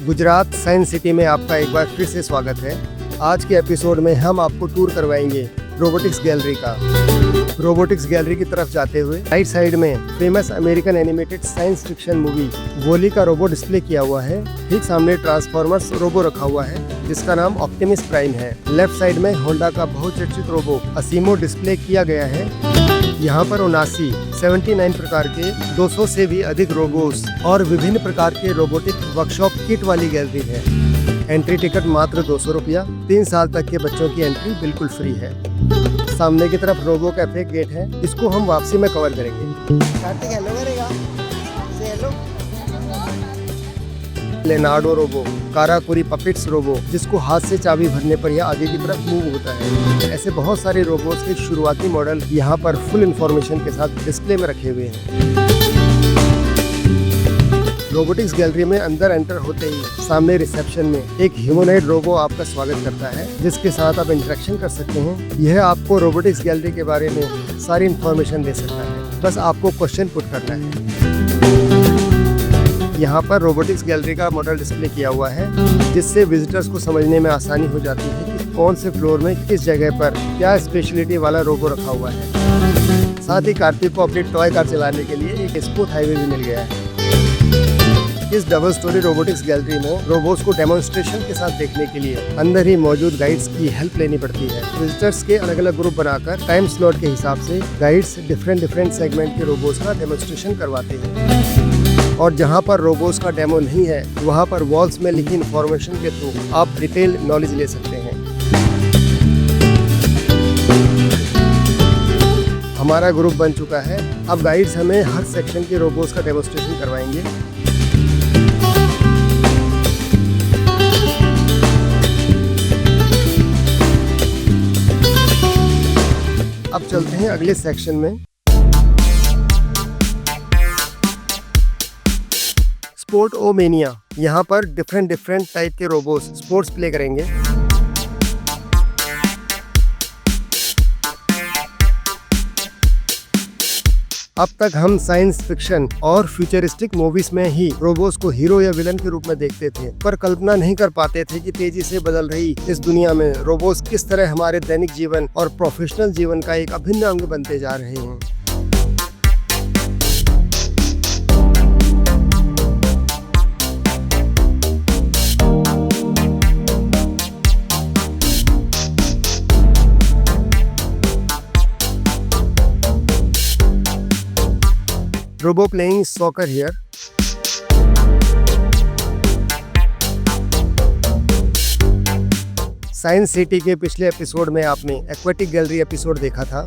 Gujarat science city में आपका एक बार फिर से स्वागत है। आज के एपिसोड में हम आपको टूर करवाएंगे रोबोटिक्स गैलरी का। रोबोटिक्स गैलरी की तरफ जाते हुए राइट साइड में famous American animated science fiction movie वोली का रोबो डिस्प्ले किया हुआ है। ठीक सामने ट्रांसफॉर्मर्स रोबो रखा हुआ है जिसका नाम ऑप्टिमस प्राइम है। लेफ्ट साइड में होंडा का बहुचर्चित रोबो असीमो डिस्प्ले किया गया है। यहाँ पर 79 प्रकार के 200 से भी अधिक रोबोट्स और विभिन्न प्रकार के रोबोटिक वर्कशॉप किट वाली गैलरी है। एंट्री टिकट मात्र 200 रुपया। 3 साल तक के बच्चों की एंट्री बिल्कुल फ्री है। सामने की तरफ रोबो कैफे गेट है, इसको हम वापसी में कवर करेंगे। कार्तिक हेलो करेगा, से hello. Leonardo robo, Karakuri puppets robo जिसको हाथ से चाबी भरने पर यह आगे की तरफ मूव होता है। ऐसे बहुत सारे रोबोट्स के शुरुआती मॉडल यहाँ पर फुल इंफॉर्मेशन के साथ डिस्प्ले में रखे हुए हैं। रोबोटिक्स गैलरी में अंदर एंटर होते ही सामने रिसेप्शन में एक ह्यूमनॉइड रोबो आपका स्वागत करता है जिसके साथ आप इंटरेक्शन कर सकते हैं। यह आपको रोबोटिक्स गैलरी के बारे में सारी इंफॉर्मेशन दे सकता है, बस आपको क्वेश्चन पुट करना है। यहाँ पर रोबोटिक्स गैलरी का मॉडल डिस्प्ले किया हुआ है जिससे विजिटर्स को समझने में आसानी हो जाती है कि कौन से फ्लोर में किस जगह पर क्या स्पेशलिटी वाला रोबो रखा हुआ है। साथ ही कार्तिक को अपनी टॉय कार चलाने के लिए एक स्पोर्ट हाईवे भी मिल गया है। इस डबल स्टोरी रोबोटिक्स गैलरी में रोबोट्स को डेमोन्स्ट्रेशन के साथ देखने के लिए अंदर ही मौजूद गाइड्स की हेल्प लेनी पड़ती है। विजिटर्स के अलग अलग ग्रुप बनाकर टाइम स्लॉट के हिसाब से गाइड्स डिफरेंट सेगमेंट के रोबोट्स का डेमोन्स्ट्रेशन करवाते हैं। और जहां पर रोबोट्स का डेमो नहीं है वहां पर वॉल्स में लिखी इन्फॉर्मेशन के थ्रू आप डिटेल नॉलेज ले सकते हैं। हमारा ग्रुप बन चुका है। अब गाइड्स हमें हर सेक्शन के रोबोट्स का डेमोन्स्ट्रेशन करवाएंगे। अब चलते हैं अगले सेक्शन में। स्पोर्ट ओमेनिया, यहाँ पर डिफरेंट टाइप के रोबोट्स स्पोर्ट्स प्ले करेंगे। अब तक हम साइंस फिक्शन और फ्यूचरिस्टिक मूवीज में ही रोबोट्स को हीरो या विलन के रूप में देखते थे, पर कल्पना नहीं कर पाते थे कि तेजी से बदल रही इस दुनिया में रोबोट्स किस तरह हमारे दैनिक जीवन और प्रोफेशनल जीवन का एक अभिन्न अंग बनते जा रहे हैं। Robo playing soccer here. Science city के पिछले एपिसोड में आपने एक्वेटिक गैलरी एपिसोड देखा था।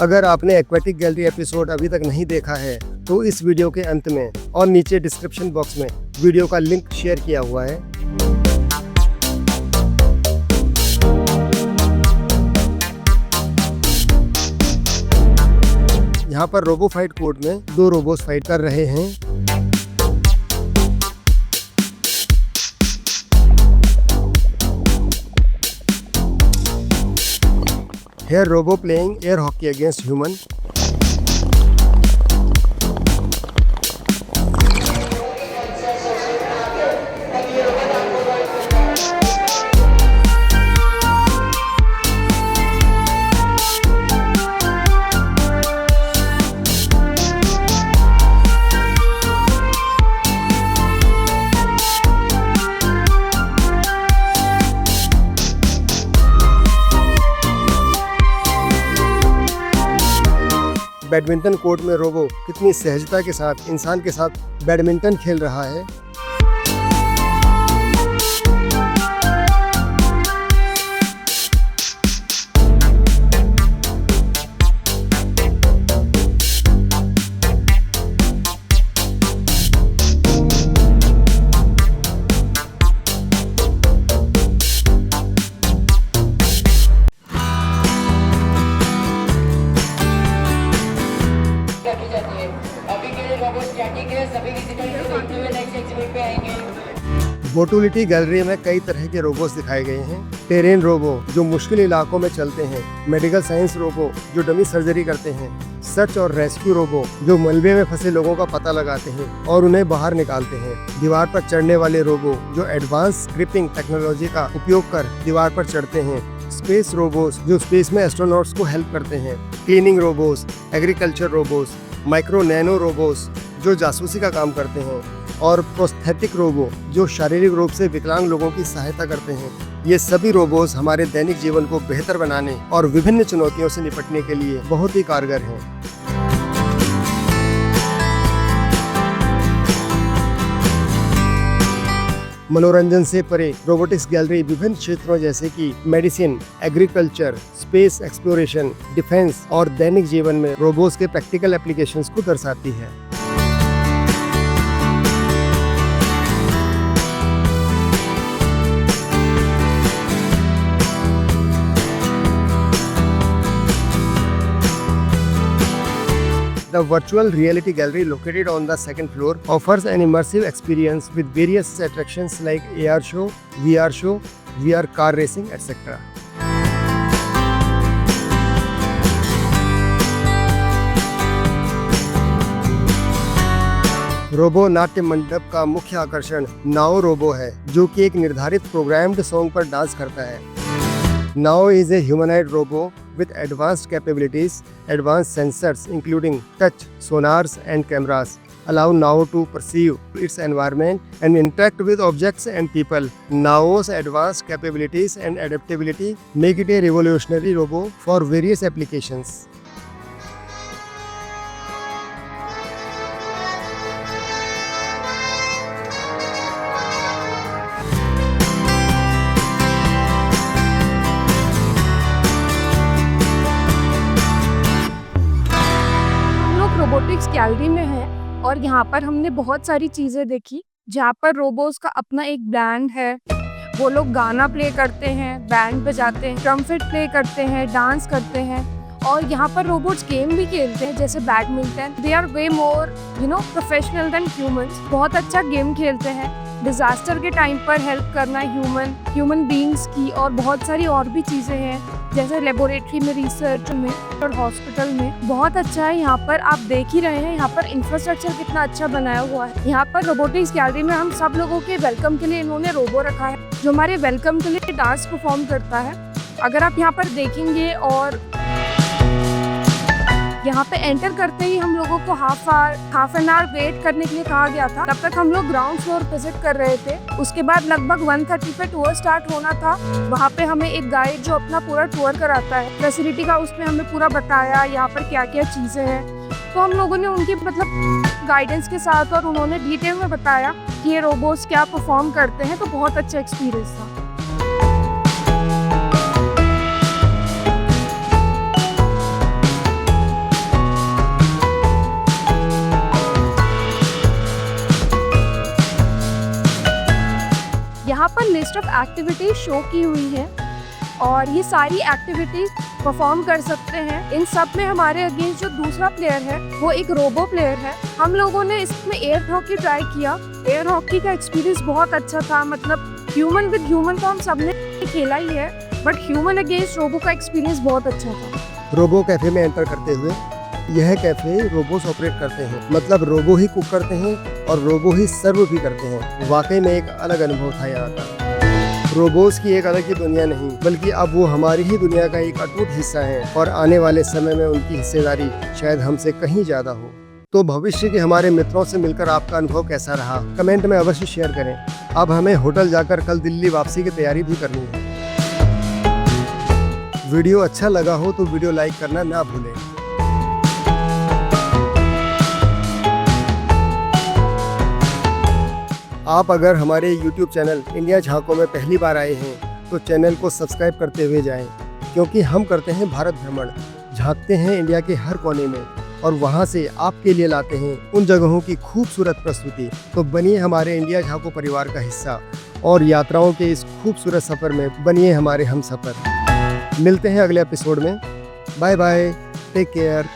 अगर आपने एक्वेटिक गैलरी एपिसोड अभी तक नहीं देखा है तो इस वीडियो के अंत में और नीचे डिस्क्रिप्शन बॉक्स में वीडियो का लिंक शेयर किया हुआ है। यहाँ पर रोबो फाइट कोर्ट में 2 रोबोस फाइट कर रहे हैं। Here robo playing air hockey against human. Badminton court में रोबो कितनी सहजता के साथ इंसान के साथ बैडमिंटन खेल रहा है। मोटिलिटी गैलरी में कई तरह के रोबोट्स दिखाए गए हैं। टेरेन रोबो जो मुश्किल इलाकों में चलते हैं, मेडिकल साइंस रोबो जो डमी सर्जरी करते हैं, सर्च और रेस्क्यू रोबो जो मलबे में फंसे लोगों का पता लगाते हैं और उन्हें बाहर निकालते हैं, दीवार पर चढ़ने वाले रोबो जो एडवांस ग्रिपिंग टेक्नोलॉजी का उपयोग कर दीवार पर चढ़ते हैं, स्पेस रोबोस जो स्पेस में एस्ट्रोनॉट्स को हेल्प करते हैं, क्लीनिंग रोबोस, एग्रीकल्चर रोबोस, माइक्रो नैनो रोबोस जो जासूसी का काम करते हैं और प्रोस्थेटिक रोबो जो शारीरिक रूप से विकलांग लोगों की सहायता करते हैं। ये सभी रोबोट्स हमारे दैनिक जीवन को बेहतर बनाने और विभिन्न चुनौतियों से निपटने के लिए बहुत ही कारगर हैं। मनोरंजन से परे रोबोटिक्स गैलरी विभिन्न क्षेत्रों जैसे कि medicine, agriculture, space exploration, defence और दैनिक जीवन में रोबोट्स के प्रैक्टिकल एप्लीकेशंस को दर्शाती है। The virtual reality gallery located on the second floor offers an immersive experience with various attractions like AR show, VR car racing, etc. Robo नाट्य मंडप का मुख्य आकर्षण नाओ रोबो है जो कि एक निर्धारित प्रोग्राम्ड सॉन्ग पर डांस करता है। Now is a humanoid robo with advanced capabilities. Advanced sensors including touch, sonars and cameras allow Now to perceive its environment and interact with objects and people. Now's advanced capabilities and adaptability make it a revolutionary robo for various applications. Robotics gallery में है और यहाँ पर हमने बहुत सारी चीज़ें देखी जहाँ पर रोबोट्स का अपना एक ब्रांड है। वो लोग गाना प्ले करते हैं, बैंड बजाते हैं, ट्रम्पेट प्ले करते हैं, डांस करते हैं और यहाँ पर रोबोट्स गेम भी खेलते हैं जैसे badminton. They are way more professional than humans. बहुत अच्छा गेम खेलते हैं। डिजास्टर के टाइम पर हेल्प करना ह्यूमन बीइंग्स की और बहुत सारी और भी चीज़ें हैं जैसे लेबोरेटरी में, रिसर्च में और हॉस्पिटल में। बहुत अच्छा है। यहाँ पर आप देख ही रहे हैं यहाँ पर इंफ्रास्ट्रक्चर कितना अच्छा बनाया हुआ है। यहाँ पर रोबोटिक्स गैलरी में हम सब लोगों के वेलकम के लिए इन्होंने रोबो रखा है जो हमारे वेलकम के लिए डांस परफॉर्म करता है। अगर आप यहाँ पर देखेंगे और यहाँ पे एंटर करते ही हम लोगों को हाफ एन आवर वेट करने के लिए कहा गया था। तब तक हम लोग ग्राउंड फ्लोर विजिट कर रहे थे। उसके बाद लगभग 1:30 पे टूर स्टार्ट होना था। वहाँ पे हमें एक गाइड जो अपना पूरा टूर कराता है फैसिलिटी का, उसमें हमें पूरा बताया यहाँ पर क्या क्या चीज़ें हैं। तो हम लोगों ने उनकी गाइडेंस के साथ और उन्होंने डिटेल में बताया कि ये रोबोट्स क्या परफॉर्म करते हैं। तो बहुत अच्छा एक्सपीरियंस था। यहाँ पर लिस्ट ऑफ एक्टिविटीज शो की हुई है और ये सारी एक्टिविटीज परफॉर्म कर सकते हैं। इन सब में हमारे अगेंस्ट जो दूसरा प्लेयर है वो एक रोबो प्लेयर है। हम लोगों ने इसमें एयर हॉकी ट्राई किया। एयर हॉकी का एक्सपीरियंस बहुत अच्छा था। मतलब ह्यूमन विद ह्यूमन तो हम सबने खेला ही है, बट ह्यूमन अगेंस्ट रोबो का एक्सपीरियंस बहुत अच्छा था। रोबो कैफे में एंटर करते हुए यह कैफे रोबोस ऑपरेट करते हैं, मतलब रोबो ही कुक करते हैं और रोबो ही सर्व भी करते हैं। वाकई में एक अलग अनुभव था यहाँ का। रोबोस की एक अलग ही दुनिया नहीं, बल्कि अब वो हमारी ही दुनिया का एक अटूट हिस्सा है और आने वाले समय में उनकी हिस्सेदारी शायद हमसे कहीं ज़्यादा हो। तो भविष्य के हमारे मित्रों से मिलकर आपका अनुभव कैसा रहा, कमेंट में अवश्य शेयर करें। अब हमें होटल जाकर कल दिल्ली वापसी की तैयारी भी करनी है। वीडियो अच्छा लगा हो तो वीडियो लाइक करना ना भूलें। आप अगर हमारे YouTube चैनल इंडिया झांकों में पहली बार आए हैं तो चैनल को सब्सक्राइब करते हुए जाएं, क्योंकि हम करते हैं भारत भ्रमण, झांकते हैं इंडिया के हर कोने में और वहां से आपके लिए लाते हैं उन जगहों की खूबसूरत प्रस्तुति। तो बनिए हमारे इंडिया झांको परिवार का हिस्सा और यात्राओं के इस खूबसूरत सफ़र में बनिए हमारे हमसफ़र। मिलते हैं अगले एपिसोड में। Bye bye, take care.